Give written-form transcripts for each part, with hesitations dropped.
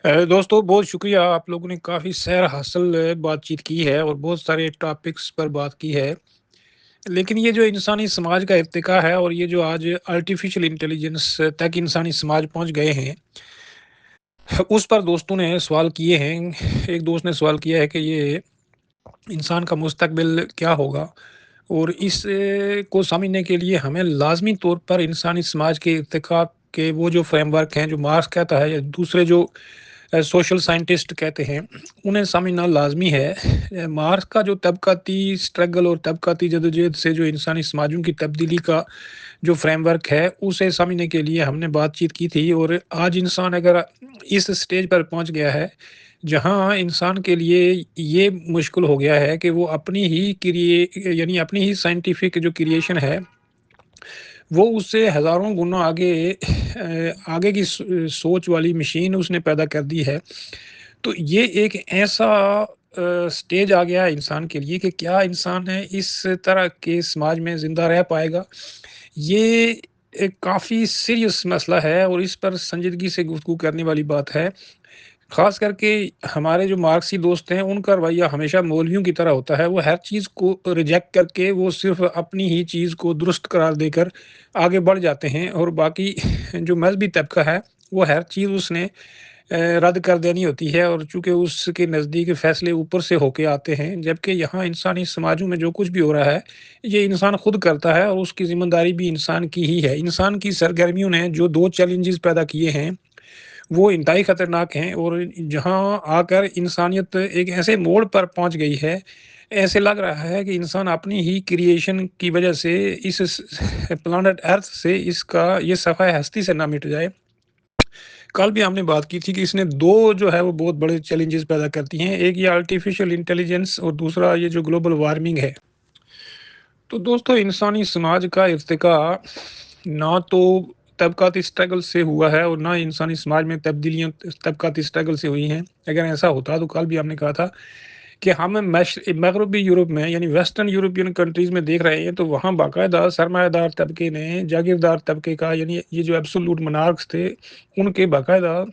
दोस्तों बहुत शुक्रिया, आप लोगों ने काफ़ी सैर हासिल बातचीत की है और बहुत सारे टॉपिक्स पर बात की है। लेकिन ये जो इंसानी समाज का इर्तिका है और ये जो आज आर्टिफ़िशियल इंटेलिजेंस तक इंसानी समाज पहुँच गए हैं, उस पर दोस्तों ने सवाल किए हैं। एक दोस्त ने सवाल किया है कि ये इंसान का मुस्तकबिल क्या होगा? और इस को समझने के लिए हमें लाज़मी तौर पर इंसानी समाज के इर्तिका के वो जो फ्रेमवर्क हैं, जो मार्क्स कहता है या दूसरे जो सोशल साइंटिस्ट कहते हैं, उन्हें समझना लाज़मी है। मार्क्स का जो तबक़ाती स्ट्रगल और तबक़ाती जदोजहद से जो इंसानी समाजों की तब्दीली का जो फ्रेमवर्क है, उसे समझने के लिए हमने बातचीत की थी और आज इंसान अगर इस स्टेज पर पहुँच गया है, जहाँ इंसान के लिए ये मुश्किल हो गया है कि वो अपनी ही यानी अपनी ही साइंटिफ़िक जो क्रिएशन है, वो उससे हज़ारों गुना आगे की सोच वाली मशीन उसने पैदा कर दी है। तो ये एक ऐसा स्टेज आ गया है इंसान के लिए कि क्या इंसान है इस तरह के समाज में ज़िंदा रह पाएगा? ये एक काफ़ी सीरियस मसला है और इस पर संजीदगी से गुफ्तगू करने वाली बात है। ख़ास करके हमारे जो मार्क्सी दोस्त हैं, उनका रवैया हमेशा मौलवियों की तरह होता है। वो हर चीज़ को रिजेक्ट करके वो सिर्फ़ अपनी ही चीज़ को दुरुस्त करार देकर आगे बढ़ जाते हैं और बाकी जो मज़हबी तबका है, वो हर चीज़ उसने रद्द कर देनी होती है और चूँकि उसके नज़दीक फ़ैसले ऊपर से होके आते हैं, जबकि यहाँ इंसानी समाजों में जो कुछ भी हो रहा है, ये इंसान खुद करता है और उसकी ज़िम्मेदारी भी इंसान की ही है। इंसान की सरगर्मियों ने जो 2 चैलेंजेज़ पैदा किए हैं, वो इंतहाई खतरनाक हैं और जहाँ आकर इंसानियत एक ऐसे मोड़ पर पहुँच गई है, ऐसे लग रहा है कि इंसान अपनी ही क्रिएशन की वजह से इस प्लैनेट अर्थ से इसका ये सफ़ाए हस्ती से ना मिट जाए। कल भी हमने बात की थी कि इसने 2 जो है वो बहुत बड़े चैलेंजेस पैदा करती हैं। एक ये आर्टिफ़िशियल इंटेलिजेंस और दूसरा ये जो ग्लोबल वार्मिंग है। तो दोस्तों इंसानी समाज का इर्तिका ना तो तबक़ाती स्ट्रगल से हुआ है और ना इंसानी समाज में तब्दीलियाँ तबक़ाती स्ट्रगल से हुई हैं। अगर ऐसा होता तो कल भी हमने कहा था कि हम मग़रबी यूरोप में यानी वेस्टर्न यूरोपियन कंट्रीज़ में देख रहे हैं तो वहाँ बाकायदा सरमायादार तबके ने जागीरदार तबके का यानी ये जो एब्सोल्यूट मोनार्क्स थे, उनके बाकायदा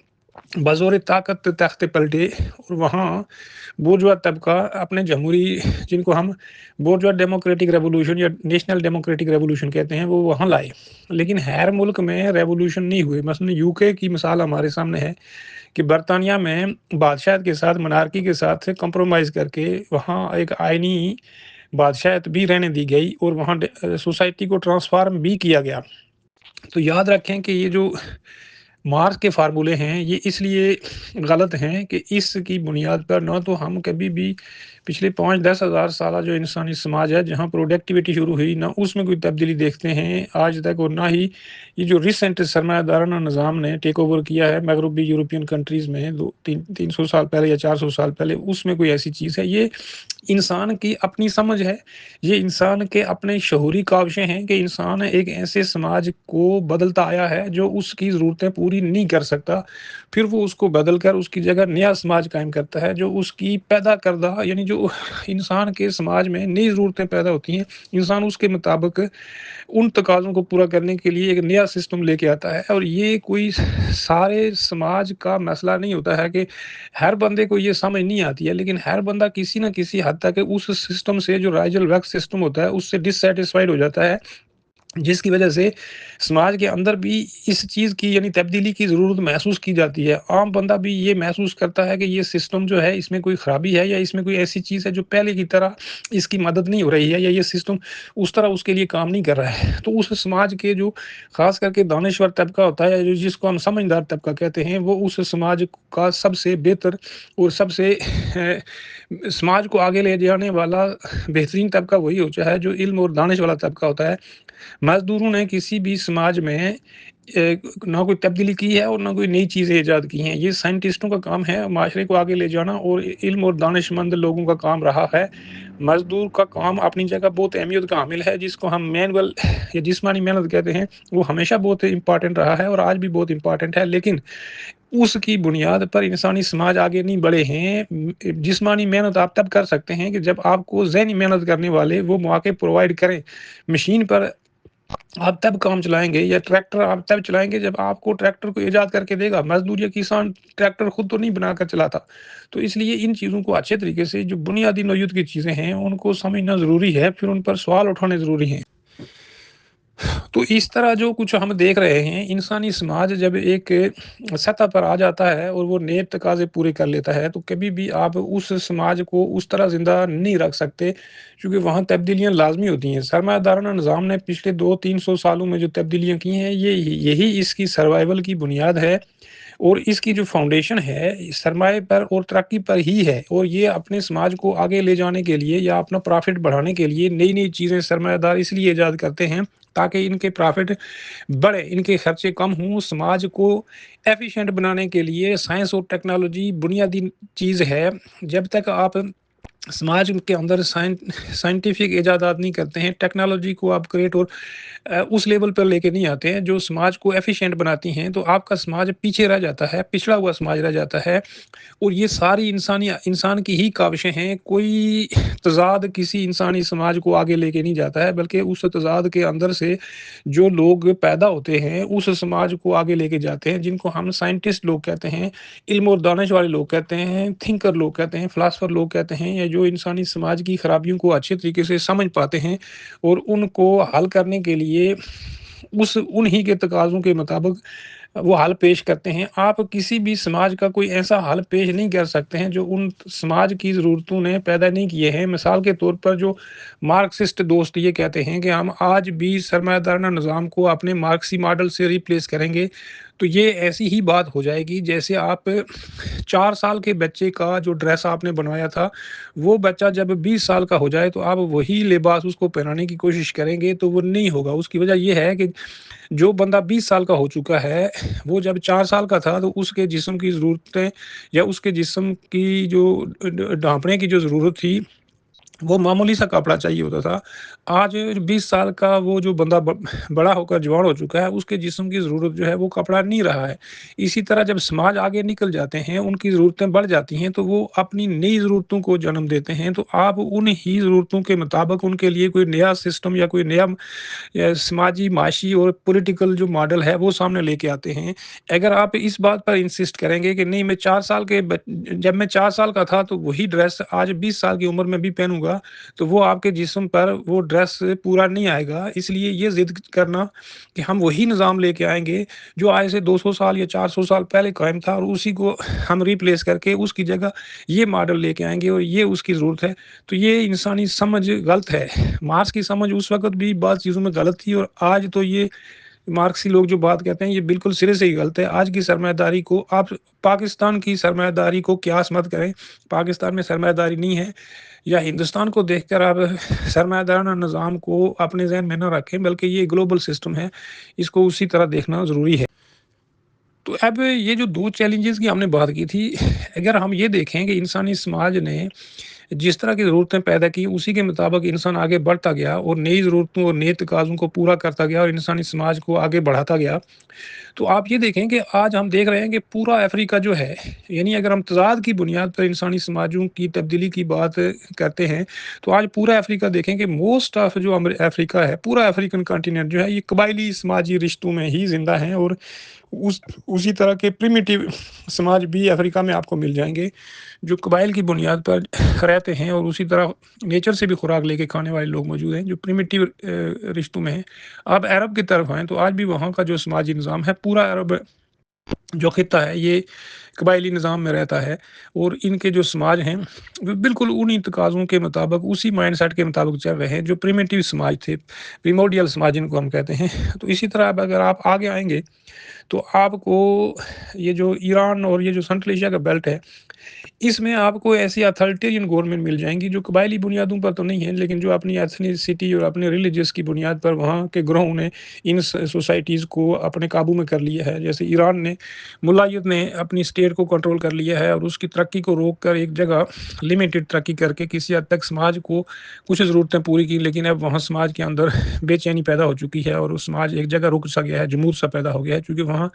बज़ोर ताकत तख्ते पलटे और वहाँ बुर्जुआ तबका अपने जमहूरी जिनको हम बुर्जुआ डेमोक्रेटिक रिवॉल्यूशन या नेशनल डेमोक्रेटिक रिवॉल्यूशन कहते हैं, वो वहाँ लाए। लेकिन हर मुल्क में रिवॉल्यूशन नहीं हुए। मसलन यूके की मिसाल हमारे सामने है कि बर्तानिया में बादशाहत के साथ मोनार्की के साथ कॉम्प्रोमाइज़ करके वहाँ एक आईनी बादशाहत भी रहने दी गई और वहाँ सोसाइटी को ट्रांसफ़ॉर्म भी किया गया। तो याद रखें कि ये जो मार्क्स के फ़ॉर्मूले हैं, ये इसलिए गलत हैं कि इसकी बुनियाद पर ना तो हम कभी भी पिछले 5-10 हज़ार साल जो इंसानी समाज है, जहाँ प्रोडक्टिविटी शुरू हुई, ना उसमें कोई तब्दीली देखते हैं आज तक और ना ही ये जो रिसेंट सरमायादाराना निज़ाम ने टेक ओवर किया है मग़रबी यूरोपियन कंट्रीज़ में 2 3 300 साल पहले या 400 साल पहले, उसमें कोई ऐसी चीज़ है। ये इंसान की अपनी समझ है, ये इंसान के अपने शऊरी काविशें हैं कि इंसान एक ऐसे समाज को बदलता आया है, जो उसकी ज़रूरतें पूरी नहीं कर सकता। फिर वो उसको बदल कर उसकी जगह नया समाज कायम करता है, जो उसकी पैदा करदा यानी जो इंसान के समाज में नई ज़रूरतें पैदा होती हैं, इंसान उसके मुताबिक उन तकाज़ों को पूरा करने के लिए एक नया सिस्टम लेके आता है और ये कोई सारे समाज का मसला नहीं होता है कि हर बंदे को ये समझ नहीं आती है, लेकिन हर बंदा किसी न किसी हद तक उस सिस्टम से जो राइजल वैक्स सिस्टम होता है, उससे डिससैटिस्फाइड हो जाता है। जिसकी वजह से समाज के अंदर भी इस चीज़ की यानी तब्दीली की ज़रूरत महसूस की जाती है। आम बंदा भी ये महसूस करता है कि ये सिस्टम जो है इसमें कोई ख़राबी है या इसमें कोई ऐसी चीज़ है जो पहले की तरह इसकी मदद नहीं हो रही है या ये सिस्टम उस तरह उसके लिए काम नहीं कर रहा है। तो उस समाज के जो ख़ास करके दानश्वर तबका होता है जो जिसको हम समझदार तबका कहते हैं, वो उस समाज का सबसे बेहतर और सबसे समाज को आगे ले जाने वाला बेहतरीन तबका वही होता है जो इल्म और दानिश वाला तबका होता है। मज़दूरों ने किसी भी समाज में ना कोई तब्दीली की है और ना कोई नई चीज़ें ईजाद की हैं। ये साइंटिस्टों का काम है माशरे को आगे ले जाना और इल्म और दानिशमंद लोगों का काम रहा है। मज़दूर का काम अपनी जगह बहुत अहमियत का हामिल है जिसको हम मैनुअल या जिस्मानी मेहनत कहते हैं, वो हमेशा बहुत इम्पोर्टेंट रहा है और आज भी बहुत इम्पोर्टेंट है। लेकिन उसकी बुनियाद पर इंसानी समाज आगे नहीं बढ़े हैं। जिस्मानी मेहनत आप तब कर सकते हैं कि जब आपको ज़हनी मेहनत करने वाले वो मौके प्रोवाइड करें। मशीन पर आप तब काम चलाएँगे या ट्रैक्टर आप तब चलाएँगे जब आपको ट्रैक्टर को इजाद करके देगा। मज़दूर या किसान ट्रैक्टर खुद तो नहीं बनाकर चलाता। तो इसलिए इन चीज़ों को अच्छे तरीके से जो बुनियादी नौइयत की चीज़ें हैं, उनको समझना ज़रूरी है, फिर उन पर सवाल उठाने ज़रूरी हैं। तो इस तरह जो कुछ हम देख रहे हैं, इंसानी समाज जब एक सतह पर आ जाता है और वो नेक तकाज़े पूरे कर लेता है, तो कभी भी आप उस समाज को उस तरह ज़िंदा नहीं रख सकते, क्योंकि वहाँ तब्दीलियाँ लाज़मी होती हैं। सरमायादाराना निज़ाम ने पिछले 2-300 सालों में जो तब्दीलियाँ की हैं, ये यही इसकी सर्वाइवल की बुनियाद है और इसकी जो फाउंडेशन है, सरमाए पर और तरक्की पर ही है और ये अपने समाज को आगे ले जाने के लिए या अपना प्रॉफ़िट बढ़ाने के लिए नई-नई चीज़ें सरमायादार इसलिए ईजाद करते हैं, ताकि इनके प्रॉफ़िट बढ़े, इनके खर्चे कम हों, समाज को एफ़िशिएंट बनाने के लिए साइंस और टेक्नोलॉजी बुनियादी चीज़ है। जब तक आप समाज के अंदर साइंटिफिक इजादात नहीं करते हैं, टेक्नोलॉजी को अपग्रेड और उस लेवल पर लेके नहीं आते हैं, जो समाज को एफ़िशिएंट बनाती हैं, तो आपका समाज पीछे रह जाता है, पिछड़ा हुआ समाज रह जाता है। और ये सारी इंसान की ही काविशें हैं, कोई तज़ाद किसी इंसानी समाज को आगे लेके नहीं जाता है, बल्कि उस तज़ाद के अंदर से जो लोग पैदा होते हैं, उस समाज को आगे लेके जाते हैं, जिनको हम साइंटिस्ट लोग कहते हैं, इल्म और दानिश वाले लोग कहते हैं, थिंकर लोग कहते हैं, फिलॉसफर लोग कहते हैं, या जो इंसानी समाज की खराबियों को अच्छे तरीके से समझ पाते हैं और उनको हल करने के लिए उस उन्हीं के तकाज़ों के मुताबिक वो हल पेश करते हैं। आप किसी भी समाज का कोई ऐसा हल पेश नहीं कर सकते हैं जो उन समाज की ज़रूरतों ने पैदा नहीं किए हैं। मिसाल के तौर पर जो मार्क्सिस्ट दोस्त ये कहते हैं कि हम आज भी सरमायादाराना निज़ाम को अपने मार्क्सी मॉडल से रिप्लेस करेंगे, तो ये ऐसी ही बात हो जाएगी जैसे आप 4 साल के बच्चे का जो ड्रेस आपने बनवाया था, वो बच्चा जब 20 साल का हो जाए तो आप वही लिबास उसको पहनाने की कोशिश करेंगे, तो वो नहीं होगा। उसकी वजह ये है कि जो बंदा 20 साल का हो चुका है, वो जब 4 साल का था तो उसके जिस्म की ज़रूरतें या उसके जिस्म की जो ढाँपने की जो ज़रूरत थी, वो मामूली सा कपड़ा चाहिए होता था। आज 20 साल का वो जो बंदा बड़ा होकर जवान हो चुका है, उसके जिस्म की ज़रूरत जो है वो कपड़ा नहीं रहा है। इसी तरह जब समाज आगे निकल जाते हैं, उनकी ज़रूरतें बढ़ जाती हैं, तो वो अपनी नई ज़रूरतों को जन्म देते हैं। तो आप उन ही ज़रूरतों के मुताबिक उनके लिए कोई नया सिस्टम या कोई नया या समाजी, माशी और पॉलिटिकल जो मॉडल है वो सामने लेके आते हैं। अगर आप इस बात पर इंसिस्ट करेंगे कि नहीं मैं 4 साल के बच जब मैं 4 साल का था तो वही ड्रेस आज 20 साल की उम्र में भी पहनूँगा, तो वो आपके जिस्म पर वो ड्रेस पूरा नहीं आएगा। इसलिए ये ज़िद करना कि हम वही निज़ाम लेके आएँगे जो आज से 200 साल या 400 साल पहले कायम था और उसी को हम रिप्लेस करके उसकी जगह ये मॉडल लेके आएँगे और ये उसकी ज़रूरत है। तो ये इंसानी समझ गलत है। मार्क्स की समझ उस वक़्त भी बहुत चीज़ों में गलत थी और आज तो ये मार्क्सी लोग जो बात कहते हैं ये बिल्कुल सिरे से ही गलत है। आज की सरमायादारी को आप पाकिस्तान की सरमायादारी को क्यास मत करें। पाकिस्तान में सरमायादारी नहीं है या हिंदुस्तान को देखकर आप सरमायादाराना निज़ाम को अपने ज़हन में ना रखें, बल्कि ये ग्लोबल सिस्टम है, इसको उसी तरह देखना ज़रूरी है। तो अब ये जो 2 चैलेंजेज़ की हमने बात की थी, अगर हम ये देखें कि इंसानी समाज ने जिस तरह की ज़रूरतें पैदा की, उसी के मुताबिक इंसान आगे बढ़ता गया और नई ज़रूरतों और नए तकाज़ों को पूरा करता गया और इंसानी समाज को आगे बढ़ाता गया। तो आप ये देखें कि आज हम देख रहे हैं कि पूरा अफ्रीका जो है, यानी अगर हम तज़ाद की बुनियाद पर इंसानी समाजों की तब्दीली की बात करते हैं, तो आज पूरा अफ्रीका देखें कि मोस्ट ऑफ जो अफ्रीका है, पूरा अफ्रीकन कॉन्टिनेंट जो है, ये कबायली समाजी रिश्तों में ही ज़िंदा हैं और उसी तरह के प्रिमिटिव समाज भी अफ्रीका में आपको मिल जाएँगे, जो कबाइल की बुनियाद पर रहते हैं और उसी तरह नेचर से भी खुराक लेके खाने वाले लोग मौजूद हैं, जो प्रिमिटिव रिश्तों में हैं। आप अरब की तरफ आएँ, तो आज भी वहाँ का जो समाजी निज़ाम है, पूरा अरब जो खित्ता है, ये कबायली निज़ाम में रहता है और इनके जो समाज हैं, वो बिल्कुल उन्हीं तकाज़ों के मुताबिक, उसी माइंडसेट के मुताबिक चल रहे हैं, जो प्रिमिटिव समाज थे, प्रिमोर्डियल समाज जिनको हम कहते हैं। तो इसी तरह अब अगर आप आगे आएँगे, तो आपको ये जो ईरान और ये जो सेंट्रल एशिया का बेल्ट है, इसमें आपको ऐसी अथॉरिटेरियन गवर्नमेंट मिल जाएँगी जो कबायली बुनियादों पर तो नहीं है, लेकिन जो अपनी एथनिसिटी और अपने रिलिजियस की बुनियाद पर वहाँ के ग्रोह ने इन सोसाइटीज़ को अपने काबू में कर लिया है। जैसे ईरान ने मुल्लायत ने अपनी स्टेट रेट को कंट्रोल कर लिया है और उसकी तरक्की को रोक कर एक जगह लिमिटेड तरक्की करके किसी हद तक समाज को कुछ ज़रूरतें पूरी की, लेकिन अब वहाँ समाज के अंदर बेचैनी पैदा हो चुकी है और वो समाज एक जगह रुक सा गया है, जमूद सा पैदा हो गया है, क्योंकि वहाँ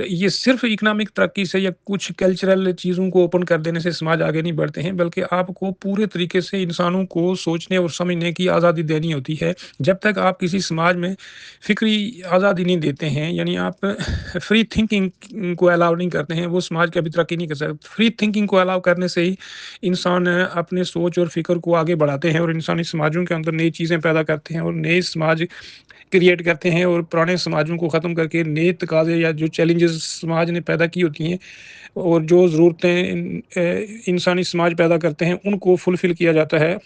ये सिर्फ़ इकोनॉमिक तरक्की से या कुछ कल्चरल चीज़ों को ओपन कर देने से समाज आगे नहीं बढ़ते हैं, बल्कि आपको पूरे तरीके से इंसानों को सोचने और समझने की आज़ादी देनी होती है। जब तक आप किसी समाज में फ़िक्री आज़ादी नहीं देते हैं, यानी आप फ्री थिंकिंग को अलाउ नहीं करते हैं, वो समाज कभी तरक्की नहीं कर सकता। फ्री थिंकिंग को अलाउ करने से ही इंसान अपने सोच और फ़िक्र को आगे बढ़ाते हैं और इंसानी समाजों के अंदर नई चीज़ें पैदा करते हैं और नए समाज क्रिएट करते हैं और पुराने समाजों को ख़त्म करके नए तकाज़े या जो चैलेंजेस समाज ने पैदा की होती हैं और जो ज़रूरतें इंसानी समाज पैदा करते हैं, उनको फुलफ़िल किया जाता है।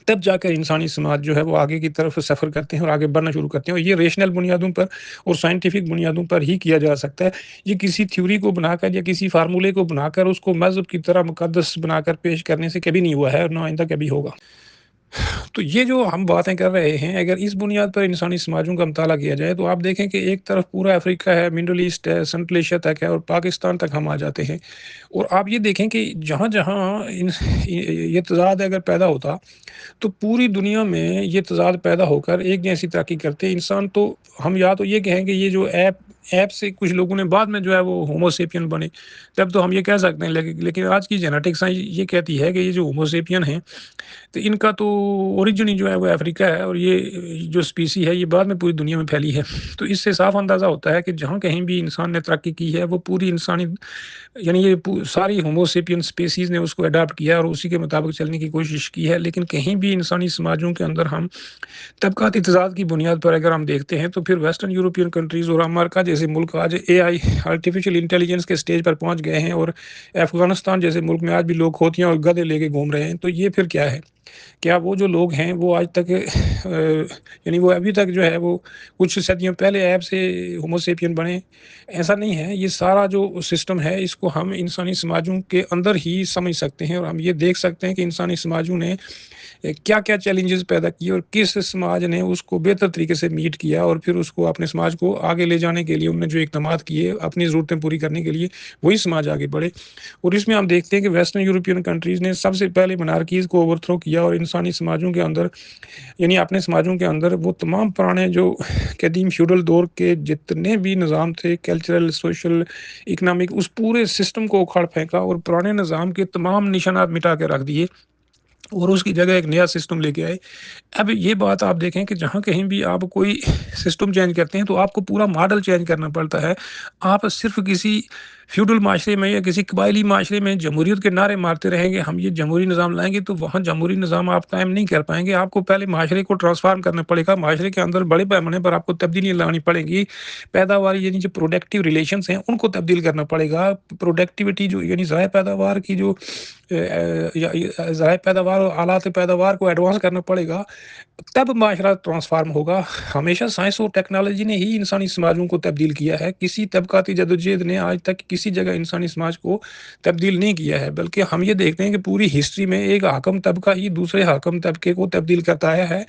तब जाकर इंसानी समाज जो है वो आगे की तरफ सफ़र करते हैं और आगे बढ़ना शुरू करते हैं, और ये रेशनल बुनियादों पर और साइंटिफिक बुनियादों पर ही किया जा सकता है। ये किसी थ्योरी को बनाकर या किसी फ़ॉर्मूले को बनाकर उसको मज़हब की तरह मुक़द्दस बनाकर पेश करने से कभी नहीं हुआ है और ना आइंदा कभी होगा। तो ये जो हम बातें कर रहे हैं, अगर इस बुनियाद पर इंसानी समाजों का मुताला किया जाए, तो आप देखें कि एक तरफ पूरा अफ्रीका है, मिडल ईस्ट है, सेंट्रल एशिया तक है और पाकिस्तान तक हम आ जाते हैं। और आप ये देखें कि जहाँ-जहाँ ये तज़ाद अगर पैदा होता, तो पूरी दुनिया में ये तज़ाद पैदा होकर एक जैसी तरक्की करते इंसान। तो हम या तो ये कहें कि ये जो ऐप से कुछ लोगों ने बाद में जो है वो होमो सेपियन बने, तब तो हम ये कह सकते हैं। लेकिन आज की जेनेटिक्स ये कहती है कि ये जो होमो सेपियन हैं, तो इनका तो ओरिजिन ही जो है वो अफ्रीका है और ये जो स्पीसी है ये बाद में पूरी दुनिया में फैली है। तो इससे साफ अंदाज़ा होता है कि जहाँ कहीं भी इंसान ने तरक्की की है, वो पूरी इंसानी, यानी ये सारी होमो सेपियन स्पीसीज़ ने उसको अडॉप्ट किया और उसी के मुताबिक चलने की कोशिश की है। लेकिन कहीं भी इंसानी समाजों के अंदर हम तबक़ाती तज़ाद की बुनियाद पर अगर हम देखते हैं, तो फिर वेस्टर्न यूरोपियन कंट्रीज़ और अमेरिका जैसे मुल्क आज एआई आर्टिफ़िशियल इंटेलिजेंस के स्टेज पर पहुँच गए हैं और अफ़गानिस्तान जैसे मुल्क में आज भी लोग होतियाँ और गधे लेके घूम रहे हैं। तो ये फिर क्या है? क्या वो जो लोग हैं वो आज तक यानी वो अभी तक जो है वो कुछ सदियों पहले ऐप से होमो सेपियन बने? ऐसा नहीं है। ये सारा जो सिस्टम है इसको हम इंसानी समाजों के अंदर ही समझ सकते हैं और हम ये देख सकते हैं कि इंसानी समाजों ने क्या-क्या चैलेंजेस पैदा किए और किस समाज ने उसको बेहतर तरीके से मीट किया और फिर उसको अपने समाज को आगे ले जाने के लिए उन्होंने जो इक़दामात किए अपनी ज़रूरतें पूरी करने के लिए, वही समाज आगे बढ़े। और इसमें हम देखते हैं कि वेस्टर्न यूरोपियन कंट्रीज़ ने सबसे पहले मोनार्कीज़ को ओवरथ्रो किया और इंसानी समाजों के अंदर, यानी अपने समाजों के अंदर वो तमाम पुराने जो कदीम फ्यूडल दौर के जितने भी निज़ाम थे, कल्चरल, सोशल, इकोनॉमिक, उस पूरे सिस्टम को उखाड़ फेंका और पुराने निज़ाम के तमाम निशानात मिटा के रख दिए और उसकी जगह एक नया सिस्टम लेके आए। अब ये बात आप देखें कि जहाँ कहीं भी आप कोई सिस्टम चेंज करते हैं, तो आपको पूरा मॉडल चेंज करना पड़ता है। आप सिर्फ़ किसी फ्यूडल माशरे में या किसी कबायली माशरे में जमहूरियत के नारे मारते रहेंगे, हम ये जमहूरी निज़ाम लाएँगे, तो वहाँ जमहूरी निज़ाम आप कायम नहीं कर पाएँगे। आपको पहले माशरे को ट्रांसफ़ॉर्म करना पड़ेगा। माशरे के अंदर बड़े पैमाने पर आपको तब्दीलियाँ लानी पड़ेंगी। पैदावार यानी जो प्रोडक्टिव रिलेशंस हैं, उनको तब्दील करना पड़ेगा। प्रोडक्टिविटी जो यानी ज़राए पैदावार की जो ज़राए पैदावार और आलात पैदावार को एडवांस करना पड़ेगा, तब माशरा ट्रांसफ़ॉर्म होगा। हमेशा साइंस और टेक्नोलॉजी ने ही इंसानी समाजों को तब्दील किया है। किसी तबक़ाती जद्दोजहद ने आज तक किसी जगह इंसानी समाज को तब्दील नहीं किया है, बल्कि हम ये देखते हैं कि पूरी हिस्ट्री में एक हाकिम तबका ही दूसरे हाकिम तबके को तब्दील करता आया है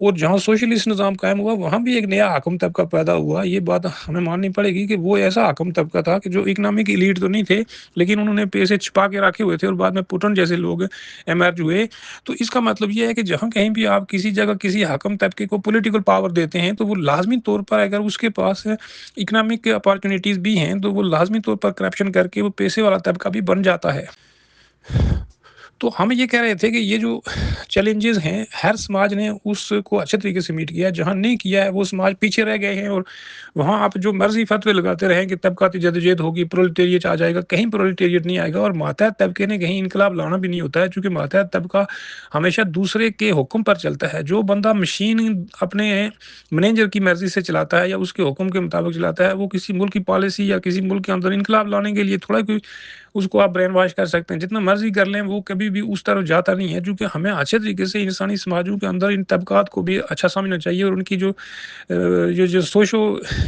और जहाँ सोशलिस्ट निज़ाम कायम हुआ, वहाँ भी एक नया हाकिम तबका पैदा हुआ। ये बात हमें माननी पड़ेगी कि वो ऐसा हाकिम तबका था कि जो इकोनॉमिक एलीट तो नहीं थे, लेकिन उन्होंने पैसे छिपा के रखे हुए थे और बाद में पुतिन जैसे लोग इमर्ज हुए। तो इसका मतलब ये है कि जहाँ कहीं भी आप किसी जगह किसी हाकिम तबके को पॉलिटिकल पावर देते हैं, तो वो लाज़मी तौर पर अगर उसके पास इकोनॉमिक अपॉर्च्युनिटीज़ भी हैं, तो वो लाज़मी तौर पर करप्शन करके वो पैसे वाला तबका भी बन जाता है। तो हम ये कह रहे थे कि ये जो चैलेंजेस हैं, हर समाज ने उसको अच्छे तरीके से मीट किया है। जहाँ नहीं किया है, वो समाज पीछे रह गए हैं और वहाँ आप जो मर्ज़ी फ़तवे लगाते रहें कि तबक़ाती जद्दोजहद होगी, प्रोलेटेरिएट आ जाएगा, कहीं प्रोलेटेरिएट नहीं आएगा और मातहत तबके ने कहीं इनकलाब लाना भी नहीं होता है, क्योंकि मातहत तबका हमेशा दूसरे के हुक्म पर चलता है। जो बंदा मशीन अपने मैनेजर की मर्ज़ी से चलाता है या उसके हुक्म के मुताबिक चलाता है, वो किसी मुल्क की पॉलिसी या किसी मुल्क के अंदर इनकलाब लाने के लिए थोड़ा कोई उसको आप ब्रेन वॉश कर सकते हैं, जितना मर्ज़ी कर लें, वो कभी भी उस तरफ जाता नहीं है, क्योंकि हमें अच्छे तरीके से इंसानी समाजों के अंदर इन तबक़ात को भी अच्छा समझना चाहिए और उनकी ये जो सोशो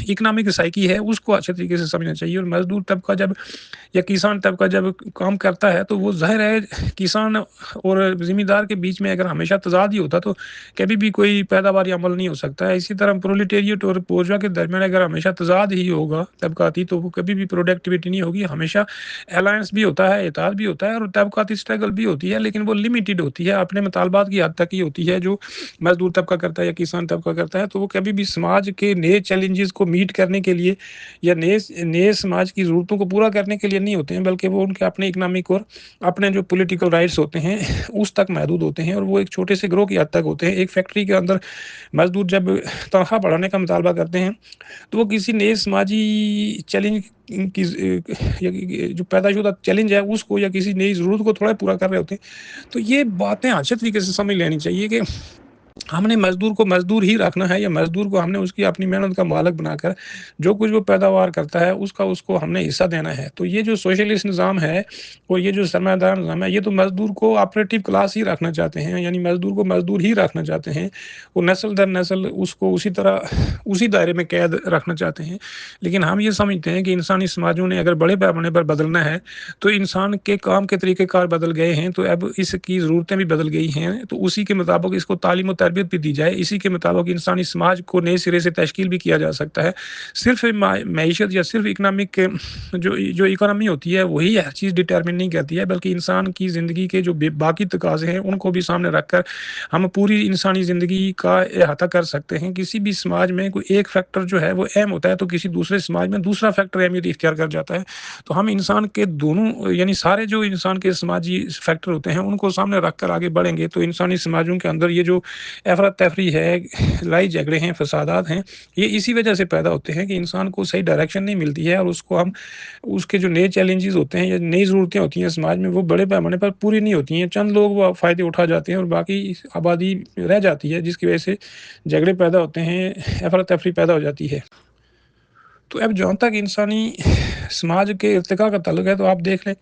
इकोनॉमिक साइकी है, उसको अच्छे तरीके से समझना चाहिए। और मज़दूर तबका जब या किसान तबका जब काम करता है, तो वो ज़ाहिर है किसान और ज़िम्मेदार के बीच में अगर हमेशा तज़ाद ही होता, तो कभी भी कोई पैदावारी अमल नहीं हो सकता है। इसी तरह प्रोलेटेरिएट और बोurgeois के दरमियान अगर हमेशा तज़ाद ही होगा तबकाती, तो वो कभी भी प्रोडक्टिविटी नहीं होगी। हमेशा अलायंस भी होता है, इत्तेहाद भी होता है और तबकाती स्ट्रगल भी होती है, लेकिन वो लिमिटेड होती है, अपने मुतालबात की हद तक ही होती है, जो मज़दूर तबका करता है या किसान तबका करता है। तो वो कभी भी समाज के नए चैलेंजेस को मीट करने के लिए या नए नए समाज की ज़रूरतों को पूरा करने के लिए नहीं होते हैं, बल्कि वो उनके अपने इकोनॉमिक और अपने जो पॉलिटिकल राइट्स होते हैं, उस तक महदूद होते हैं और वो एक छोटे से गिरोह की हद तक होते हैं। एक फैक्ट्री के अंदर मज़दूर जब तनख्वाह बढ़ाने का मुतालबा करते हैं, तो वो किसी नए समाजी चैलेंज की जो पैदाशुदा चैलेंज है, उसको या किसी नई ज़रूरत को थोड़ा पूरा कर रहे होते हैं। तो ये बातें अच्छे तरीके से समझ लेनी चाहिए कि हमने मज़दूर को मज़दूर ही रखना है या मज़दूर को हमने उसकी अपनी मेहनत का मालिक बनाकर जो कुछ वो पैदावार करता है, उसका उसको हमने हिस्सा देना है। तो ये जो सोशलिस्ट निज़ाम है और ये जो सरमायादार निज़ाम है, ये तो मज़दूर को ऑपरेटिव क्लास ही रखना चाहते हैं, यानी मज़दूर को मज़दूर ही रखना चाहते हैं। वो नस्ल दर नस्ल उसको उसी तरह उसी दायरे में कैद रखना चाहते हैं। लेकिन हम ये समझते हैं कि इंसानी समाजों ने अगर बड़े पैमाने पर बदलना है, तो इंसान के काम के तरीक़ेकार बदल गए हैं, तो अब इसकी ज़रूरतें भी बदल गई हैं। तो उसी के मुताबिक इसको तालीम और तरबियत भी दी जाए। इसी के मुताबिक इंसानी समाज को नए सिरे से तश्कील भी किया जा सकता है। सिर्फ़ मईशत या सिर्फ़ इकोनॉमिक जो जो इकोनॉमी होती है, वही हर चीज़ डिटरमिन नहीं करती है, बल्कि इंसान की ज़िंदगी के जो बाकी तकाज़े हैं, उनको भी सामने रखकर हम पूरी इंसानी ज़िंदगी का अहाता कर सकते हैं। किसी भी समाज में कोई एक फैक्टर जो है वो अहम होता है, तो किसी दूसरे समाज में दूसरा फैक्टर अहमियत इख्तियार कर जाता है। तो हम इंसान के दोनों यानी सारे जो इंसान के समाजी फैक्टर होते हैं, उनको सामने रखकर आगे बढ़ेंगे, तो इंसानी समाजों के अंदर ये जो अफ़रा-तफ़री है, लड़ाई झगड़े हैं, फ़सादात हैं, ये इसी वजह से पैदा होते हैं कि इंसान को सही डायरेक्शन नहीं मिलती है और उसको हम उसके जो नए चैलेंजेज़ होते हैं या नई ज़रूरतें होती हैं समाज में, वो बड़े पैमाने पर पूरी नहीं होती हैं। चंद लोग वो फ़ायदे उठा जाते हैं और बाकी आबादी रह जाती है, जिसकी वजह से झगड़े पैदा होते हैं, अफ़रा-तफ़री पैदा हो जाती है। तो अब जहाँ तक इंसानी समाज के इर्तिका का ताल्लुक है, तो आप देख लें,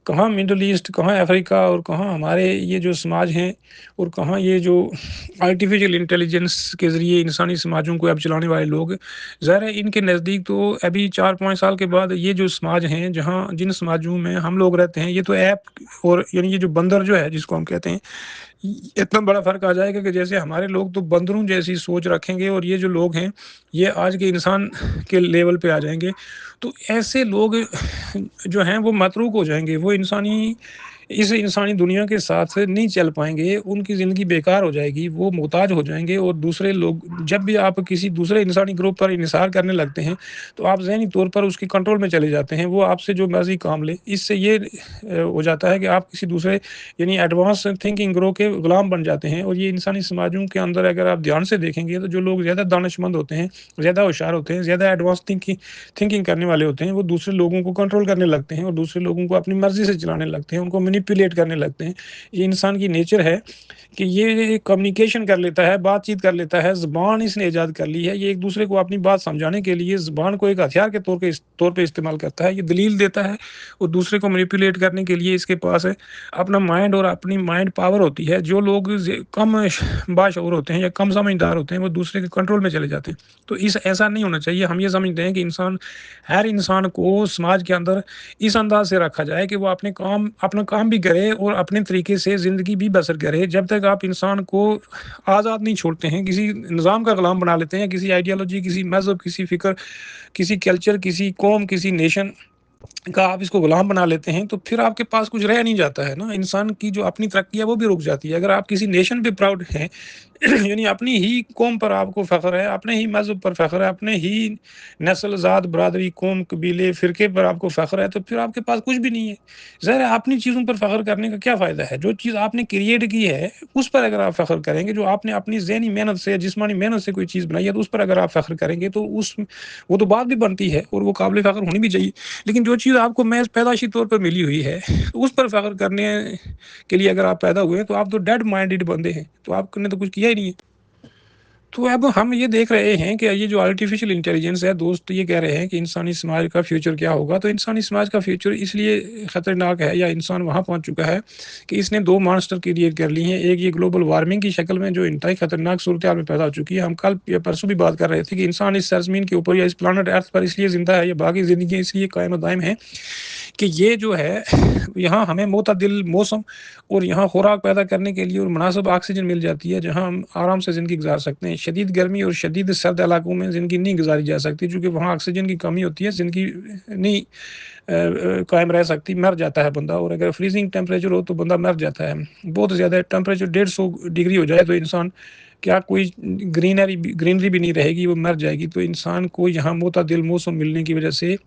कहाँ मिडल ईस्ट, कहाँ अफ्रीका और कहाँ हमारे ये जो समाज हैं और कहाँ ये जो आर्टिफ़िशियल इंटेलिजेंस के ज़रिए इंसानी समाजों को अब चलाने वाले लोग, ज़ाहिर है इनके नज़दीक तो अभी 4-5 साल के बाद ये जो समाज हैं, जहाँ जिन समाजों में हम लोग रहते हैं, ये तो ऐप और यानी ये जो बंदर जो है, जिसको हम कहते हैं, इतना बड़ा फ़र्क आ जाएगा कि जैसे हमारे लोग तो बंदरों जैसी सोच रखेंगे और ये जो लोग हैं, ये आज के इंसान के लेवल पे आ जाएँगे। तो ऐसे लोग जो हैं वो मतरूक हो जाएँगे, वो इस इंसानी दुनिया के साथ नहीं चल पाएँगे, उनकी ज़िंदगी बेकार हो जाएगी, वो मोहताज हो जाएँगे और दूसरे लोग जब भी आप किसी दूसरे इंसानी ग्रुप पर इन्हिसार करने लगते हैं, तो आप ज़हनी तौर पर उसके कंट्रोल में चले जाते हैं, वो आपसे जो मर्ज़ी काम ले। इससे ये हो जाता है कि आप किसी दूसरे यानी एडवांस थिंकिंग ग्रो के गुलाम बन जाते हैं और ये इंसानी समाजों के अंदर अगर आप ध्यान से देखेंगे, तो जो लोग ज़्यादा दानिशमंद होते हैं, ज़्यादा होशियार होते हैं, ज़्यादा एडवांस थिंकिंग करने वाले होते हैं, वो दूसरे लोगों को कंट्रोल करने लगते हैं और दूसरे लोगों को अपनी मर्ज़ी से चलाने लगते हैं, उनको मैनिपुलेट करने लगते हैं। ये इंसान की नेचर है कि ये कम्युनिकेशन कर लेता है, बातचीत कर लेता है, ज़ुबान इसने इजाद कर ली है, ये एक-दूसरे को अपनी बात समझाने के लिए ज़ुबान को एक हथियार के तौर पे इस्तेमाल करता है, ये दलील देता है और दूसरे को मैनिपुलेट करने के लिए इसके पास अपना माइंड और अपनी माइंड पावर होती है। जो लोग कम बाशऊर होते हैं या कम समझदार होते हैं, वो दूसरे के कंट्रोल में चले जाते हैं। तो इस ऐसा नहीं होना चाहिए। हम ये समझते हैं कि हर इंसान को समाज के अंदर इस अंदाज से रखा जाए कि वो अपना काम भी करे और अपने तरीके से ज़िंदगी भी बसर करे। जब तक आप इंसान को आज़ाद नहीं छोड़ते हैं, किसी निज़ाम का गुलाम बना लेते हैं, किसी आइडियोलॉजी, किसी मज़हब, किसी फ़िक्र, किसी कल्चर, किसी कौम, किसी नेशन का आप इसको गुलाम बना लेते हैं, तो फिर आपके पास कुछ रह नहीं जाता है ना। इंसान की जो अपनी तरक्की है, वो भी रुक जाती है। अगर आप किसी नेशन पे प्राउड हैं यानी अपनी ही कौम पर आपको फ़ख्र है, अपने ही मज़हब पर फ़ख्र है, अपने ही नस्ल, ज़ात, बरादरी, कौम, कबीले, फ़िरके पर आपको फ़ख्र है, तो फिर आपके पास कुछ भी नहीं है। ज़ाहिर है अपनी चीज़ों पर फ़ख्र करने का क्या फ़ायदा है? जो चीज़ आपने क्रिएट की है, उस पर अगर आप फ़ख्र करेंगे, जो आपने अपनी ज़हनी मेहनत से, जिस्मानी मेहनत से कोई चीज़ बनाई है, तो उस पर अगर आप फ़ख्र करेंगे, तो वो तो बात भी बनती है और वो काबिल फ़ख्र होनी भी चाहिए। लेकिन जो चीज़ आपको महज़ पैदाइशी तौर पर मिली हुई है, तो उस पर फ़ख्र करने के लिए अगर आप पैदा हुए हैं, तो आप तो डेड माइंडेड बंदे हैं, तो आपने तो कुछ किया ही नहीं है। तो अब हम ये देख रहे हैं कि ये जो आर्टिफ़िशियल इंटेलिजेंस है, दोस्त ये कह रहे हैं कि इंसानी समाज का फ्यूचर क्या होगा? तो इंसानी समाज का फ्यूचर इसलिए खतरनाक है या इंसान वहाँ पहुँच चुका है कि इसने 2 मॉन्स्टर क्रिएट कर ली हैं। एक ये ग्लोबल वार्मिंग की शक्ल में जो इंतहाई खतरनाक सूरत-हाल में पैदा हो चुकी है। हम कल या परसों भी बात कर रहे थे कि इंसान इस सरज़मीन के ऊपर या इस प्लैनेट अर्थ पर इसलिए ज़िंदा है या बाकी ज़िंदगी इसलिए कायम दायम है कि ये जो है यहाँ हमें मोतदिल मौसम और यहाँ खुराक पैदा करने के लिए और मुनासिब ऑक्सीजन मिल जाती है, जहाँ हम आराम से ज़िंदगी गुज़ार सकते हैं। शदीद गर्मी और शदीद सर्द इलाकों में ज़िंदगी नहीं गुज़ारी जा सकती, चूँकि वहाँ ऑक्सीजन की कमी होती है, ज़िंदगी नहीं कायम रह सकती, मर जाता है बंदा। और अगर फ्रीज़िंग टेम्परेचर हो तो बंदा मर जाता है। बहुत ज़्यादा टेम्परेचर 150 डिग्री हो जाए तो इंसान क्या कोई ग्रीनरी भी नहीं रहेगी, वो मर जाएगी। तो इंसान को यहाँ मोतदिल मौसम मिलने की वजह से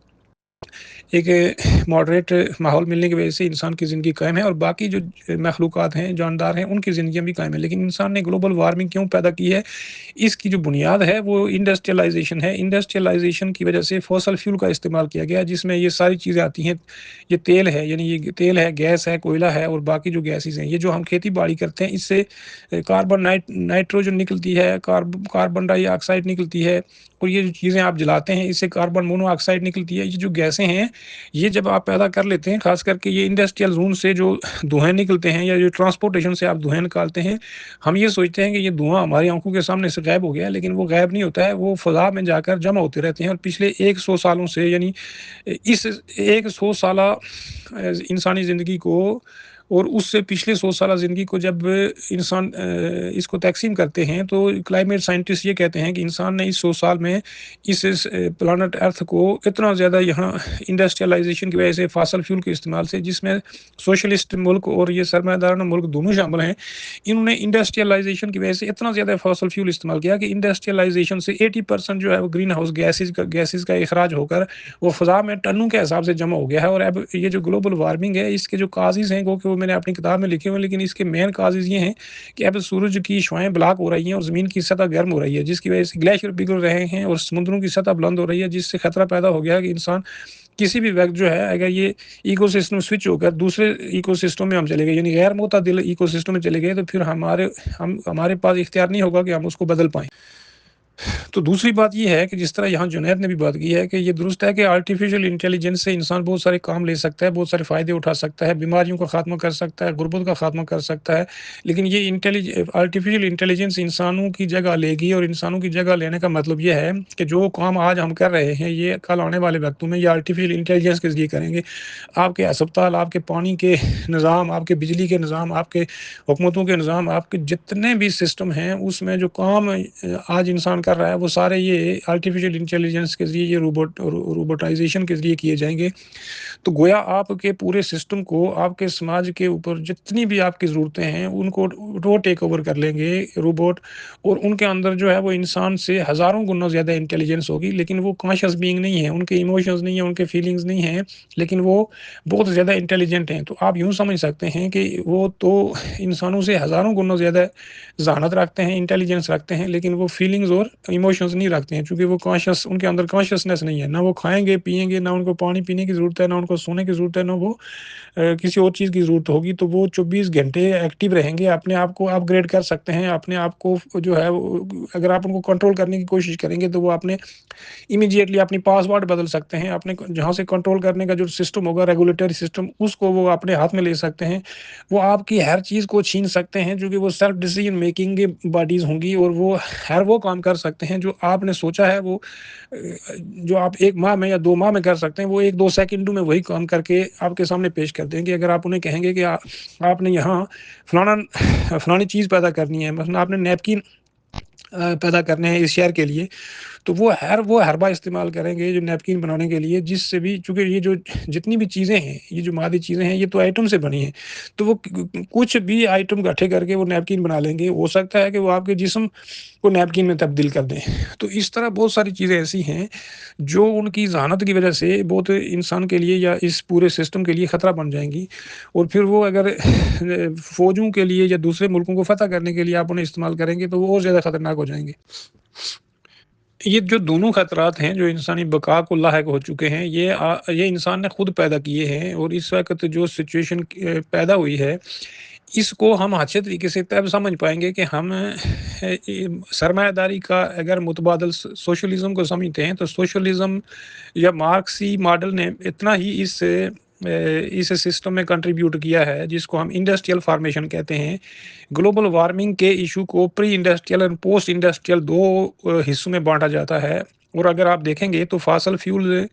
एक मॉडरेट माहौल मिलने की वजह से इंसान की ज़िंदगी कायम है और बाकी जो मखलूक़ात हैं, जानदार हैं, उनकी ज़िंदगियाँ भी कायम हैं। लेकिन इंसान ने ग्लोबल वार्मिंग क्यों पैदा की है? इसकी जो बुनियाद है वो इंडस्ट्रियलाइज़ेशन है। इंडस्ट्रियलाइज़ेशन की वजह से फ़ॉसल फ्यूल का इस्तेमाल किया गया है, जिसमें ये सारी चीज़ें आती हैं। ये तेल है, यानी ये तेल है, गैस है, कोयला है और बाकी जो गैसेज़ हैं। ये जो हम खेती-बाड़ी करते हैं, इससे कार्बन नाइट्रोजन निकलती है, कार्बन डाइऑक्साइड निकलती है और ये जो चीज़ें आप जलाते हैं, इससे कार्बन मोनोऑक्साइड निकलती है। ये जो गैसें हैं, ये जब आप पैदा कर लेते हैं, ख़ास करके ये इंडस्ट्रियल ज़ोन से जो धुएँ निकलते हैं या जो ट्रांसपोर्टेशन से आप धुएँ निकालते हैं, हम ये सोचते हैं कि ये धुआँ हमारी आँखों के सामने से गायब हो गया है, लेकिन वो गायब नहीं होता है, वो फ़ज़ा में जाकर जमा होते रहते हैं और पिछले 100 सालों से, यानी इस 100 साला इंसानी ज़िंदगी को और उससे पिछले 100 साला ज़िंदगी को जब इंसान इसको तक़सीम करते हैं, तो क्लाइमेट साइंटिस्ट ये कहते हैं कि इंसान ने इस 100 साल में इस प्लैनेट अर्थ को इतना ज़्यादा यहाँ इंडस्ट्रियलाइज़ेशन की वजह से फ़ॉसिल फ्यूल के इस्तेमाल से, जिसमें सोशलिस्ट मुल्क और ये सरमायादाराना मुल्क दोनों शामिल हैं, इन्होंने इंडस्ट्रियलाइज़ेशन की वजह से इतना ज़्यादा फ़ॉसिल फ्यूल इस्तेमाल किया कि इंडस्ट्रियलाइज़ेशन से 80% जो है वो ग्रीन हाउस गैसेज़ का इखराज होकर वो फ़ज़ा में टनों के हिसाब से जमा हो गया है। और अब ये जो ग्लोबल वार्मिंग है, इसके जो काज़िज़ हैं वो मैंने अपनी किताब में लिखे हुए हैं, लेकिन इसके मेन काज़िज़ ये हैं कि अब सूरज की शुआएँ ब्लॉक हो रही हैं और ज़मीन की सतह गर्म हो रही है, जिसकी वजह से ग्लेशियर पिघल रहे हैं और समुद्रों की सतह बुलंद हो रही है, जिससे खतरा पैदा हो गया है कि इंसान किसी भी वक़्त जो है, अगर ये इकोसिस्टम स्विच होकर दूसरे इकोसिस्टम में हम चले गए, यानी गैर मुतदिल इकोसिस्टम में चले गए, तो फिर हमारे पास इख्तियार नहीं होगा कि हम उसको बदल पाएँ। तो दूसरी बात ये है कि जिस तरह यहाँ जुनैद ने भी बात की है कि ये दुरुस्त है कि आर्टिफ़िशियल इंटेलिजेंस से इंसान बहुत सारे काम ले सकता है, बहुत सारे फ़ायदे उठा सकता है, बीमारियों का ख़ात्मा कर सकता है, गुर्बत का ख़ात्मा कर सकता है। लेकिन ये आर्टिफ़िशियल इंटेलिजेंस इंसानों की जगह लेगी और इंसानों की जगह लेने का मतलब ये है कि जो काम आज हम कर रहे हैं, ये कल आने वाले वक़्तों में ये आर्टिफ़िशियल इंटेलिजेंस के ज़रिए करेंगे। आपके अस्पताल, आपके पानी के निज़ाम, आपके बिजली के निज़ाम, आपके हुकूमतों के निज़ाम, आपके जितने भी सिस्टम हैं, उसमें जो काम आज इंसान कर रहा है, वो सारे ये आर्टिफ़िशियल इंटेलिजेंस के ज़रिए, ये रोबोटाइज़ेशन के ज़रिए किए जाएँगे। तो गोया आपके पूरे सिस्टम को, आपके समाज के ऊपर जितनी भी आपकी ज़रूरतें हैं, उनको वो टेक ओवर कर लेंगे रोबोट। और उनके अंदर जो है वो इंसान से हज़ारों गुना ज़्यादा इंटेलिजेंस होगी, लेकिन वो कॉन्शियस बीइंग नहीं है, उनके इमोशंस नहीं हैं, उनके फीलिंग्स नहीं हैं, लेकिन वो बहुत ज़्यादा इंटेलिजेंट हैं। तो आप यूँ समझ सकते हैं कि वो तो इंसानों से हज़ारों गुना ज़्यादा ज़हानत रखते हैं, इंटेलिजेंस रखते हैं, लेकिन वो फीलिंग्स और इमोशंस नहीं रखते हैं, चूँकि वो उनके अंदर कॉन्शियसनेस नहीं है। ना वो खाएँगे, पिएँगे, ना उनको पानी पीने की ज़रूरत है, ना उनको सोने की ज़रूरत है, ना वो किसी और चीज़ की ज़रूरत होगी। तो वो 24 घंटे एक्टिव रहेंगे, अपने आप को अपग्रेड कर सकते हैं, अपने आप को जो है वो, अगर आप उनको कंट्रोल करने की कोशिश करेंगे, तो वो अपने इमीडिएटली अपनी पासवर्ड बदल सकते हैं, अपने जहाँ से कंट्रोल करने का जो सिस्टम होगा, रेगुलेटरी सिस्टम, उसको वो अपने हाथ में ले सकते हैं। वो आपकी हर चीज़ को छीन सकते हैं, जो कि वो सेल्फ डिसीजन मेकिंग की बॉडीज़ होंगी और वो हर वो काम कर सकते हैं जो आपने सोचा है, वो जो आप 1 माह में या 2 माह में कर सकते हैं, वो 1-2 सेकंडों में वही काम करके आपके सामने पेश कर देंगे। अगर आप उन्हें कहेंगे कि आपने यहाँ फलानी चीज़ पैदा करनी है, मसलन आपने नैपकिन पैदा करने हैं इस शहर के लिए, तो वो हर्बा इस्तेमाल करेंगे जो नैपकिन बनाने के लिए, जिससे भी, चूँकि ये जो जितनी भी चीज़ें हैं, ये जो मादी चीज़ें हैं, ये तो आइटम से बनी हैं। तो वो कुछ भी आइटम इकट्ठे करके वो नैपकिन बना लेंगे। हो सकता है कि वो आपके जिस्म को नैपकिन में तब्दील कर दें। तो इस तरह बहुत सारी चीज़ें ऐसी हैं, जो उनकी ज़हानत की वज़ह से बहुत इंसान के लिए या इस पूरे सिस्टम के लिए ख़तरा बन जाएँगी। और फिर वो अगर फ़ौजों के लिए या दूसरे मुल्कों को फ़तह करने के लिए आप उन्हें इस्तेमाल करेंगे, तो वो और ज़्यादा ख़तरनाक हो जाएँगे। یہ جو دونوں خطرات ہیں جو انسانی بقا کو لاحق ہو چکے ہیں، یہ انسان نے خود پیدا کیے ہیں، اور اس وقت جو سچویشن پیدا ہوئی ہے، اس کو ہم اچھے طریقے سے تب سمجھ پائیں گے کہ ہم سرمایہ داری کا اگر متبادل سوشلزم کو سمجھتے ہیں، تو سوشلزم یا مارکسی ماڈل نے اتنا ہی اس سسٹم میں کنٹریبیوٹ کیا ہے، جس کو ہم انڈسٹریل فارمیشن کہتے ہیں۔ گلوبل وارمنگ کے ایشو کو پری انڈسٹریل اور پوسٹ انڈسٹریل دو حصوں میں بانٹا جاتا ہے، اور اگر آپ دیکھیں گے تو فاسل فیول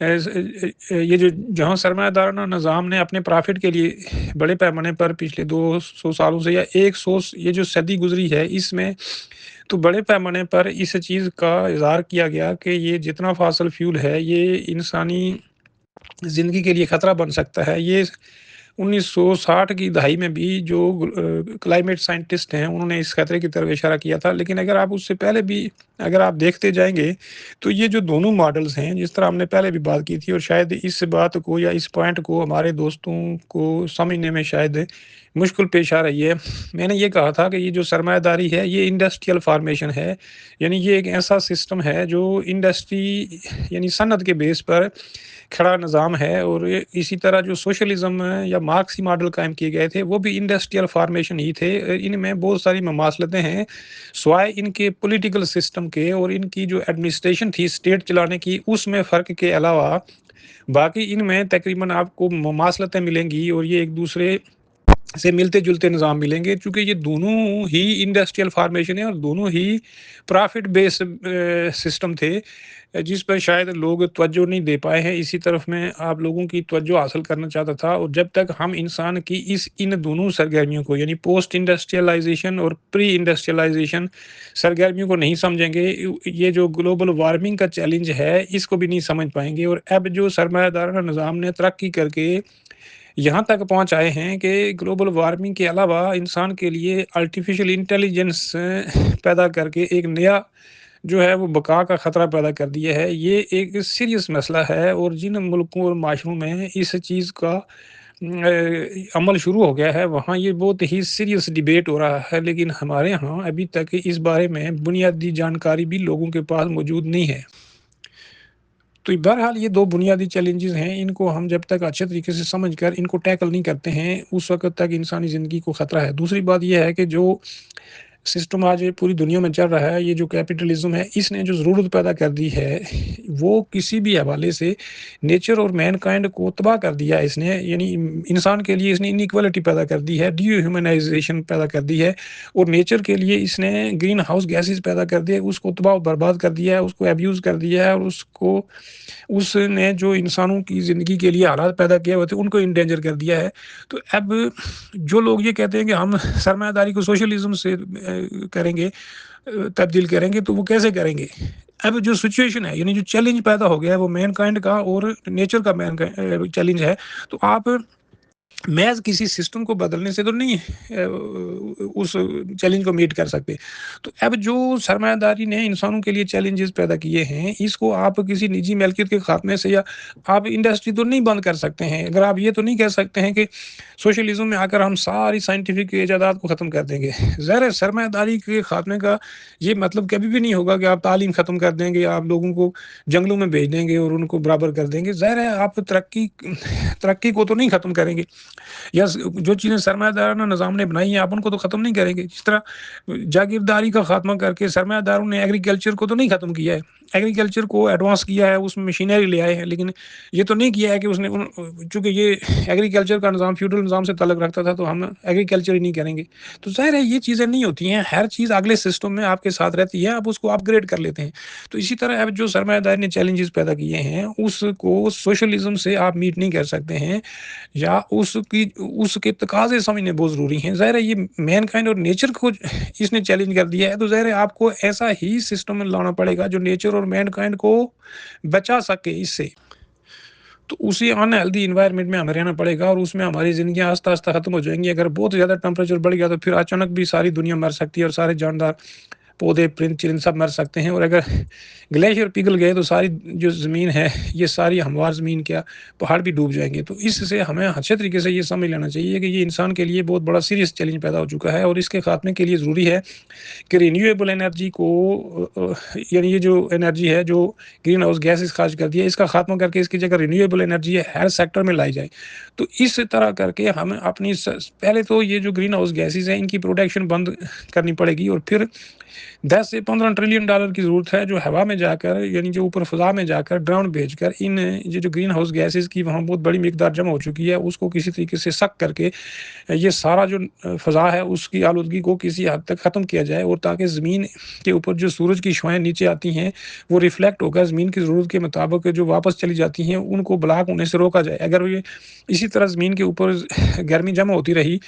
یہ جو جہاں سرمایہ دارانہ نظام نے اپنے پرافٹ کے لیے بڑے پیمانے پر پچھلے 200 سالوں سے یا 100 یہ جو صدی گزری ہے، اس میں تو بڑے پیمانے پر اس چیز کا اظہار کیا گیا کہ یہ جتنا فاسل فیول ہے، یہ انسانی زندگی کے لیے خطرہ بن سکتا ہے۔ یہ 1960 کی دہائی میں بھی جو کلائمیٹ سائنٹسٹ ہیں، انہوں نے اس خطرے کی طرف اشارہ کیا تھا، لیکن اگر آپ اس سے پہلے بھی اگر آپ دیکھتے جائیں گے تو یہ جو دونوں ماڈلز ہیں، جس طرح ہم نے پہلے بھی بات کی تھی، اور شاید اس بات کو یا اس پوائنٹ کو ہمارے دوستوں کو سمجھنے میں شاید مشکل پیش آ رہی ہے۔ میں نے یہ کہا تھا کہ یہ جو سرمایہ داری ہے، یہ انڈسٹریل فارمیشن ہے، یعنی یہ ایک ایسا سسٹم ہے جو انڈسٹری یعنی صنعت کے بیس پر کھڑا نظام ہے، اور اسی طرح جو سوشلزم یا مارکسی ماڈل قائم کیے گئے تھے، وہ بھی انڈسٹریل فارمیشن ہی تھے۔ ان میں بہت ساری مماثلتیں ہیں، سوائے ان کے پولیٹیکل سسٹم کے اور ان کی جو ایڈمنسٹریشن تھی اسٹیٹ چلانے کی، اس میں فرق کے علاوہ باقی ان میں تقریباً آپ کو مماثلتیں ملیں گی، اور یہ ایک دوسرے سے ملتے جلتے نظام ملیں گے، چونکہ یہ دونوں ہی انڈسٹریل فارمیشن ہے اور دونوں ہی پرافٹ بیس سسٹم تھے، جس پر شاید لوگ توجہ نہیں دے پائے ہیں۔ اسی طرف میں آپ لوگوں کی توجہ حاصل کرنا چاہتا تھا، اور جب تک ہم انسان کی ان دونوں سرگرمیوں کو یعنی پوسٹ انڈسٹریلائزیشن اور پری انڈسٹریلائزیشن سرگرمیوں کو نہیں سمجھیں گے، یہ جو گلوبل وارمنگ کا چیلنج ہے، اس کو بھی نہیں سمجھ پائیں گے۔ اور اب جو سرمایہ دارانہ نظام نے ترقی کر کے یہاں تک پہنچ آئے ہیں کہ گلوبل وارمنگ کے علاوہ انسان کے لیے آرٹیفیشل انٹیلیجنس پیدا کر کے ایک نیا جو ہے وہ بقا کا خطرہ پیدا کر دیا ہے، یہ ایک سیریس مسئلہ ہے، اور جن ملکوں اور معاشروں میں اس چیز کا عمل شروع ہو گیا ہے، وہاں یہ بہت ہی سیریس ڈیبیٹ ہو رہا ہے، لیکن ہمارے ہاں ابھی تک اس بارے میں بنیادی جانکاری بھی لوگوں کے پاس موجود نہیں ہے۔ تو بہرحال یہ دو بنیادی چیلنجز ہیں، ان کو ہم جب تک اچھے طریقے سے سمجھ کر ان کو ٹیکل نہیں کرتے ہیں، اس وقت تک انسانی زندگی کو خطرہ ہے۔ دوسری بات یہ ہے کہ جو سسٹم آج پوری دنیا میں چل رہا ہے، یہ جو کیپٹلزم ہے، اس نے جو ضرورت پیدا کر دی ہے، وہ کسی بھی حوالے سے نیچر اور مین کائنڈ کو تباہ کر دیا ہے۔ اس نے یعنی انسان کے لیے اس نے انیکوالٹی پیدا کر دی ہے، ڈی ہیومنائزیشن پیدا کر دی ہے، اور نیچر کے لیے اس نے گرین ہاؤس گیسز پیدا کر دی ہے، اس کو تباہ و برباد کر دیا ہے، اس کو ابیوز کر دیا ہے، اور اس نے جو انسانوں کی زندگی کے لیے حالات پیدا کیے ہوئے تھے، ان کو انڈینجر کر دیا ہے۔ تو اب جو لوگ یہ کہتے ہیں کہ ہم سرمایہ داری کو سوشلزم سے کریں گے، تبدیل کریں گے، تو وہ کیسے کریں گے؟ اب جو سچویشن ہے یعنی جو چیلنج پیدا ہو گیا ہے، وہ مین کائنڈ کا اور نیچر کا چیلنج ہے، تو آپ محض کسی سسٹم کو بدلنے سے تو نہیں اس چیلنج کو میٹ کر سکتے۔ تو اب جو سرمایہ داری نے انسانوں کے لیے چیلنجز پیدا کیے ہیں، اس کو آپ کسی نجی ملکیت کے خاتمے سے یا آپ انڈسٹری تو نہیں بند کر سکتے ہیں۔ اگر آپ یہ تو نہیں کہہ سکتے ہیں کہ سوشلزم میں آ کر ہم ساری سائنٹیفک ایجادات کو ختم کر دیں گے۔ ظاہر ہے سرمایہ داری کے خاتمے کا یہ مطلب کبھی بھی نہیں ہوگا کہ آپ تعلیم ختم کر دیں گے، آپ لوگوں کو جنگلوں میں بھیج دیں گے اور ان کو برابر کر دیں گے۔ ظاہر ہے آپ ترقی کو تو نہیں ختم کریں گے، یا جو چیزیں سرمایہ دارانہ نظام نے بنائی ہیں، آپ ان کو تو ختم نہیں کریں گے۔ جس طرح جاگیرداری کا خاتمہ کر کے سرمایہ داروں نے ایگریکلچر کو تو نہیں ختم کیا ہے، ایگریکلچر کو ایڈوانس کیا ہے، اس میں مشینری لے آئے ہیں، لیکن یہ تو نہیں کیا ہے کہ اس نے چونکہ یہ ایگریکلچر کا نظام فیوڈل نظام سے تعلق رکھتا تھا، تو ہم ایگریکلچر ہی نہیں کریں گے۔ تو ظاہر ہے یہ چیزیں نہیں ہوتی ہیں، ہر چیز اگلے سسٹم میں آپ کے ساتھ رہتی ہے، آپ اس کو اپ گریڈ کر لیتے ہیں۔ تو اسی طرح اب جو سرمایہ داری نے چیلنجز پیدا کیے ہیں، اس کو سوشلزم سے آپ میٹ نہیں کر سکتے ہیں، یا اس کے تقاضے سمجھنے بہت ضروری ہیں۔ ظاہر ہے یہ مین کائنڈ اور نیچر کو اس نے چیلنج کر دیا ہے، تو ظاہر ہے آپ کو ایسا ہی سسٹم لانا پڑے گا جو نیچر اور مین کائنڈ کو بچا سکے اس سے۔ تو اسی ان ہیلدی انوائرمنٹ میں ہمیں رہنا پڑے گا، اور اس میں ہماری زندگیاں آہستہ آہستہ ختم ہو جائیں گی۔ اگر بہت زیادہ ٹیمپریچر بڑھ گیا تو پھر اچانک بھی ساری دنیا مر سکتی ہے اور سارے جاندار पौधे, परिंद, चरिंद सब मर सकते हैं और अगर ग्लेशियर पिघल गए तो सारी जो ज़मीन है, ये सारी हमवार ज़मीन क्या पहाड़ भी डूब जाएँगे। तो इससे हमें अच्छे तरीके से ये समझ लेना चाहिए कि ये इंसान के लिए बहुत बड़ा सीरियस चैलेंज पैदा हो चुका है और इसके खात्मे के लिए ज़रूरी है कि रिन्यूएबल एनर्जी को यानी ये जो एनर्जी है, जो ग्रीन हाउस गैसेज़ ख़ारिज करती है, इसका खात्मा करके इसकी जगह रिन्यूएबल एनर्जी है, हर सेक्टर में लाई जाए। तो इस तरह करके हमें अपनी पहले तो ये जो ग्रीन हाउस गैसेज़ हैं, इनकी प्रोडक्शन बंद करनी पड़ेगी और फिर 10 से 15 ट्रिलियन डॉलर की ज़रूरत है, जो हवा में जाकर यानी जो ऊपर फ़ज़ा में जाकर ड्रोन भेजकर इन ये जो ग्रीन हाउस गैसेज़ की वहाँ बहुत बड़ी मिकदार जमा हो चुकी है, उसको किसी तरीके से सक करके ये सारा जो फ़ज़ा है, उसकी आलूदगी को किसी हद तक ख़त्म किया जाए और ताकि ज़मीन के ऊपर जो सूरज की शुआएँ नीचे आती हैं, वो रिफ्लेक्ट होकर ज़मीन की ज़रूरत के मुताबिक जो वापस चली जाती हैं, उनको ब्लॉक होने से रोका जाए। अगर ये इसी तरह ज़मीन के ऊपर गर्मी जमा होती रही,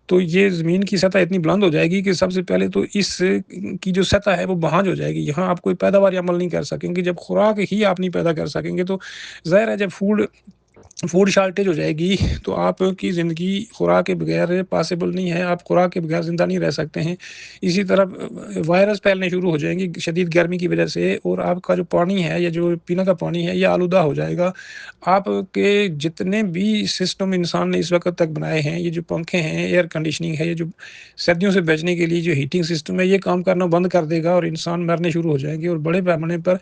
तो ये ज़मीन की सतह इतनी बुलंद हो जाएगी कि सबसे पहले तो इस की जो सतह है, वो बहाल हो जाएगी। यहाँ आप कोई पैदावारी अमल नहीं कर सकेंगे। जब खुराक ही आप नहीं पैदा कर सकेंगे, तो ज़ाहिर है जब फूड फूड शॉर्टेज हो जाएगी, तो आपकी ज़िंदगी खुराक के बगैर पॉसिबल नहीं है, आप खुराक के बगैर ज़िंदा नहीं रह सकते हैं। इसी तरह वायरस फैलने शुरू हो जाएँगे शदीद गर्मी की वजह से और आपका जो पानी है या जो पीने का पानी है, ये आलूदा हो जाएगा। आपके जितने भी सिस्टम इंसान ने इस वक़्त तक बनाए हैं, ये जो पंखे हैं, एयर कंडीशनिंग है, ये जो सर्दियों से बचने के लिए जो हीटिंग सिस्टम है, ये काम करना बंद कर देगा और इंसान मरने शुरू हो जाएँगे और बड़े पैमाने पर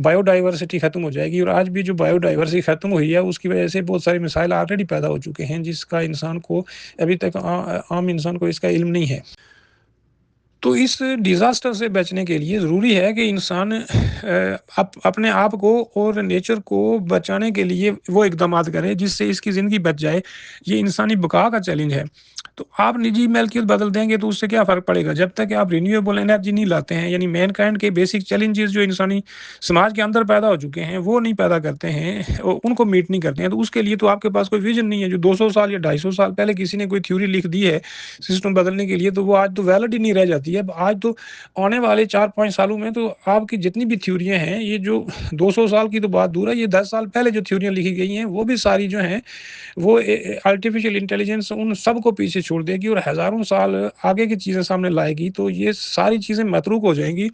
बायोडायवर्सिटी खत्म हो जाएगी और आज भी जो बायोडायवर्सिटी खत्म हुई है, उसकी वजह से बहुत सारे मिसाइल ऑलरेडी पैदा हो चुके हैं, जिसका इंसान को अभी तक आम इंसान को इसका इल्म नहीं है। तो इस डिज़ास्टर से बचने के लिए ज़रूरी है कि इंसान अपने आप को और नेचर को बचाने के लिए वो इक़दामात करे जिससे इसकी ज़िंदगी बच जाए। ये इंसानी बक़ा का चैलेंज है। तो आप निजी मिल्कियत बदल देंगे तो उससे क्या फ़र्क पड़ेगा? जब तक आप रिन्यूएबल एनर्जी नहीं लाते हैं यानी मैनकाइंड के बेसिक चैलेंजेज़ जो इंसानी समाज के अंदर पैदा हो चुके हैं, वो नहीं पैदा करते हैं, उनको मीट नहीं करते हैं, तो उसके लिए तो आपके पास कोई विज़न नहीं है। जो 200 साल या 250 साल पहले किसी ने कोई थ्योरी लिख दी है सिस्टम बदलने के लिए, तो वो आज तो वैलिड ही नहीं रह जाती है। अब आज तो आने वाले 4-5 सालों में तो आपकी जितनी भी थ्योरियाँ हैं, ये जो 200 साल की तो बात दूर है, ये 10 साल पहले जो थ्योरियाँ लिखी गई हैं, वो भी सारी जो हैं, वो आर्टिफ़िशियल इंटेलिजेंस उन सबको पीछे छोड़ देगी और हज़ारों साल आगे की चीज़ें सामने लाएगी, तो ये सारी चीज़ें मतरूक हो जाएँगी।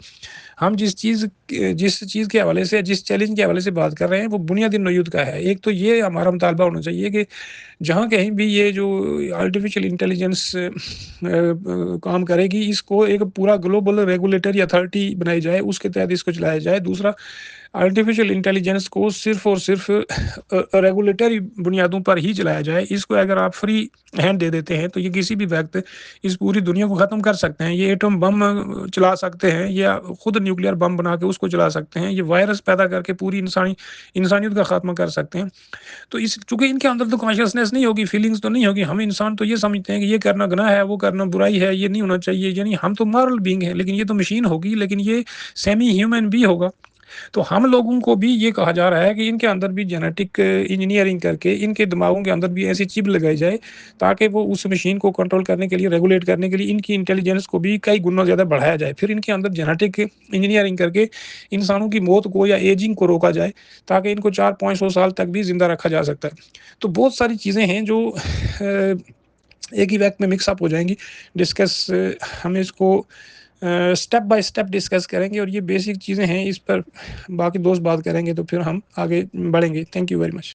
हम जिस चीज़ के हवाले से, जिस चैलेंज के हवाले से बात कर रहे हैं, वो बुनियादी नौइयत का है। एक तो ये हमारा मुतालबा होना चाहिए कि जहाँ कहीं भी ये जो आर्टिफ़िशियल इंटेलिजेंस काम करेगी, इसको एक पूरा ग्लोबल रेगुलेटरी अथॉरिटी बनाई जाए, उसके तहत इसको चलाया जाए। दूसरा, आर्टिफ़िशियल इंटेलिजेंस को सिर्फ़ और सिर्फ़ रेगुलेटरी बुनियादों पर ही चलाया जाए। इसको अगर आप फ्री हैंड दे देते हैं, तो ये किसी भी वक़्त इस पूरी दुनिया को ख़त्म कर सकते हैं। ये एटम बम चला सकते हैं या खुद न्यूक्लियर बम बना के उसको चला सकते हैं। ये वायरस पैदा करके पूरी इंसानियत का ख़ात्मा कर सकते हैं। तो इस चूँकि इनके अंदर तो कॉन्शसनेस नहीं होगी, फीलिंग्स तो नहीं होगी। हम इंसान तो ये समझते हैं कि ये करना गुनाह है, वो करना बुराई है, ये नहीं होना चाहिए। यानी हम तो मॉरल बीइंग हैं, लेकिन ये तो मशीन होगी, लेकिन ये सेमी ह्यूमन भी होगा। तो हम लोगों को भी ये कहा जा रहा है कि इनके अंदर भी जेनेटिक इंजीनियरिंग करके इनके दिमागों के अंदर भी ऐसी चिप लगाई जाए, ताकि वो उस मशीन को कंट्रोल करने के लिए, रेगुलेट करने के लिए इनकी इंटेलिजेंस को भी कई गुना ज़्यादा बढ़ाया जाए। फिर इनके अंदर जेनेटिक इंजीनियरिंग करके इंसानों की मौत को या एजिंग को रोका जाए, ताकि इनको 4-500 साल तक भी ज़िंदा रखा जा सकता है। तो बहुत सारी चीज़ें हैं जो एक ही वक़्त में मिक्स अप हो जाएँगी। डिस्कस हम इसको स्टेप बाय स्टेप डिस्कस करेंगे और ये बेसिक चीज़ें हैं, इस पर बाकी दोस्त बात करेंगे तो फिर हम आगे बढ़ेंगे। Thank you very much.